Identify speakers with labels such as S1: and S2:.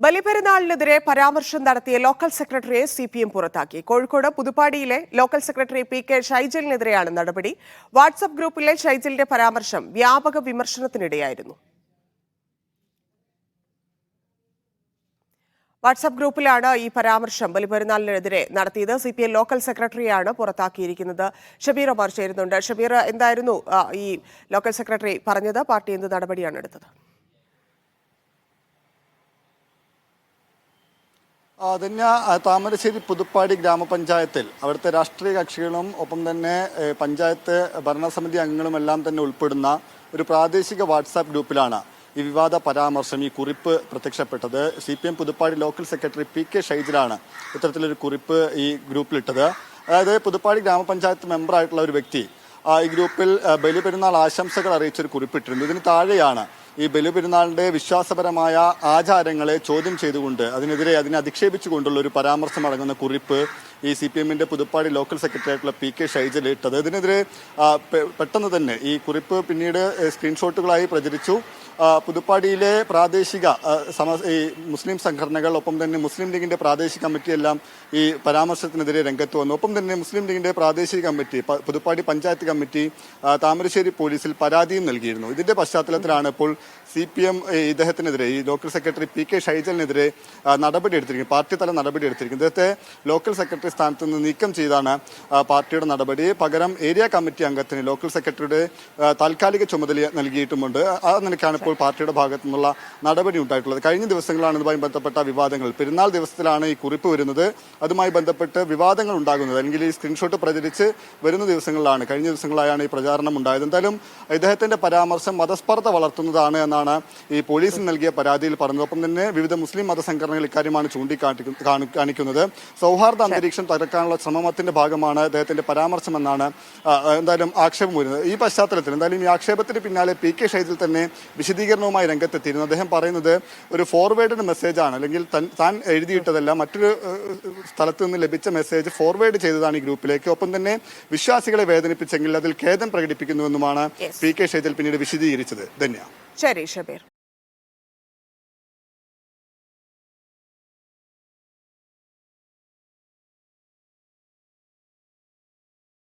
S1: ബലിപെരുന്നാളിനെതിരെ പരാമർശം നടത്തിയ ലോക്കൽ സെക്രട്ടറിയെ സിപിഎം പുറത്താക്കി. കോഴിക്കോട് പുതുപ്പാടിയിലെ ലോക്കൽ സെക്രട്ടറി പി.കെ. ഷൈജലിനെതിരെയാണ് നടപടി. വാട്സ്ആപ്പ് ഗ്രൂപ്പിലെ ഷൈജലിന്റെ പരാമർശം വ്യാപക വിമർശനത്തിനിടയായിരുന്നു. വാട്സ്ആപ്പ് ഗ്രൂപ്പിലാണ് ഈ പരാമർശം ബലിപെരുന്നാളിനെതിരെ നടത്തിയത്. സിപിഎം ലോക്കൽ സെക്രട്ടറിയാണ് പുറത്താക്കിയിരിക്കുന്നത്. ഷബീർ ഒമാർ ചേരുന്നുണ്ട്. ഷബീർ, എന്തായിരുന്നു ഈ ലോക്കൽ സെക്രട്ടറി പറഞ്ഞത്? പാർട്ടി എന്ത് നടപടിയാണ് എടുത്തത്?
S2: അതന്നെ താമരശ്ശേരി പുതുപ്പാടി ഗ്രാമപഞ്ചായത്തിൽ അവിടുത്തെ രാഷ്ട്രീയ കക്ഷികളും ഒപ്പം തന്നെ പഞ്ചായത്ത് ഭരണസമിതി അംഗങ്ങളുമെല്ലാം തന്നെ ഉൾപ്പെടുന്ന ഒരു പ്രാദേശിക വാട്സാപ്പ് ഗ്രൂപ്പിലാണ് ഈ വിവാദ പരാമർശം, ഈ കുറിപ്പ് പ്രത്യക്ഷപ്പെട്ടത്. CPM Puthuppadi local secretary P K. ഷൈജലാണ് ഇത്തരത്തിലൊരു കുറിപ്പ് ഈ ഗ്രൂപ്പിലിട്ടത്. അതായത് പുതുപ്പാടി ഗ്രാമപഞ്ചായത്ത് മെമ്പറായിട്ടുള്ള ഒരു വ്യക്തി ഈ ഗ്രൂപ്പിൽ ബലിപെരുന്നാൾ ആശംസകൾ അറിയിച്ചൊരു കുറിപ്പിട്ടിരുന്നു. ഇതിന് താഴെയാണ് ഈ ബലിപെരുന്നാളിന്റെ വിശ്വാസപരമായ ആചാരങ്ങളെ ചോദ്യം ചെയ്തുകൊണ്ട് അതിനെ അധിക്ഷേപിച്ചുകൊണ്ടുള്ള ഒരു പരാമർശം അടങ്ങുന്ന കുറിപ്പ് ഈ CPMന്റെ പുതുപ്പാടി ലോക്കൽ സെക്രട്ടറി ആയിട്ടുള്ള പി.കെ. ഷൈജൽ ഇട്ടത്. ഇതിനെതിരെ പെട്ടെന്ന് തന്നെ ഈ കുറിപ്പ് പിന്നീട് സ്ക്രീൻഷോട്ടുകളായി പ്രചരിച്ചു. പുതുപ്പാടിയിലെ പ്രാദേശിക ഈ മുസ്ലിം സംഘടനകൾ ഒപ്പം തന്നെ മുസ്ലിം ലീഗിന്റെ പ്രാദേശിക കമ്മിറ്റിയെല്ലാം ഈ പരാമർശത്തിനെതിരെ രംഗത്ത് വന്നു. ഒപ്പം തന്നെ മുസ്ലിം ലീഗിന്റെ പ്രാദേശിക കമ്മിറ്റി, പുതുപ്പാടി പഞ്ചായത്ത് കമ്മിറ്റി താമരശ്ശേരി പോലീസിൽ പരാതിയും നൽകിയിരുന്നു. ഇതിന്റെ പശ്ചാത്തലത്തിലാണ് ഇപ്പോൾ CPM ഇദ്ദേഹത്തിനെതിരെ, ഈ ലോക്കൽ സെക്രട്ടറി പി.കെ. ഷൈജലിനെതിരെ നടപടിയെടുത്തിരിക്കുന്നത്, പാർട്ടി തല നടപടിയെടുത്തിരിക്കുന്നത്. ഇദ്ദേഹത്തെ ലോക്കൽ സെക്രട്ടറി സ്ഥാനത്ത് നിന്ന് നീക്കം ചെയ്താണ് പാർട്ടിയുടെ നടപടി. പകരം ഏരിയ കമ്മിറ്റി അംഗത്തിന് ലോക്കൽ സെക്രട്ടറിയുടെ താൽക്കാലിക ചുമതല നൽകിയിട്ടുമുണ്ട്. ആ നിലയ്ക്കാണ് ഇപ്പോൾ പാർട്ടിയുടെ ഭാഗത്തു നിന്നുള്ള നടപടി ഉണ്ടായിട്ടുള്ളത്. കഴിഞ്ഞ ദിവസങ്ങളാണ് ഇതുമായി ബന്ധപ്പെട്ട വിവാദങ്ങൾ, പെരുന്നാൾ ദിവസത്തിലാണ് ഈ കുറിപ്പ് വരുന്നത്, അതുമായി ബന്ധപ്പെട്ട് വിവാദങ്ങൾ ഉണ്ടാകുന്നത്. അല്ലെങ്കിൽ ഈ സ്ക്രീൻഷോട്ട് പ്രചരിച്ച് വരുന്ന ദിവസങ്ങളിലാണ്, കഴിഞ്ഞ ദിവസങ്ങളായാണ് ഈ പ്രചാരണം ഉണ്ടായത്. എന്തായാലും ഇദ്ദേഹത്തിന്റെ പരാമർശം മതസ്പർദ്ധ വളർത്തുന്നതാണ് എന്നാണ് ഈ പോലീസിന് നൽകിയ പരാതിയിൽ പറഞ്ഞത്. ഒപ്പം തന്നെ വിവിധ മുസ്ലിം മതസംഘടനകൾ ഇക്കാര്യമാണ് ചൂണ്ടിക്കാണിക്കുന്നത്. സൗഹാർദ്ദ അന്തരീക്ഷം തകർക്കാനുള്ള ശ്രമത്തിന്റെ ഭാഗമാണ് അദ്ദേഹത്തിന്റെ പരാമർശമെന്നാണ് എന്തായാലും ആക്ഷേപം വരുന്നത്. ഈ പശ്ചാത്തലത്തിൽ എന്തായാലും ഈ ആക്ഷേപത്തിന് പിന്നാലെ പി.കെ. ഷൈജൽ തന്നെ വിശദീകരണവുമായി രംഗത്തെത്തിയിരുന്നു. അദ്ദേഹം പറയുന്നത് ഒരു ഫോർവേഡ് മെസ്സേജാണ്, അല്ലെങ്കിൽ താൻ എഴുതിയിട്ടതല്ല, മറ്റൊരു സ്ഥലത്ത് നിന്ന് ലഭിച്ച മെസ്സേജ് ഫോർവേഡ് ചെയ്തതാണ് ഈ ഗ്രൂപ്പിലേക്ക്. ഒപ്പം തന്നെ വിശ്വാസികളെ വേദനിപ്പിച്ചെങ്കിൽ അതിൽ ഖേദം പ്രകടിപ്പിക്കുന്നുവെന്നുമാണ് പി.കെ. ഷൈജൽ പിന്നീട് വിശദീകരിച്ചത്. ധന്യ.
S1: ശരി ഷബീർ.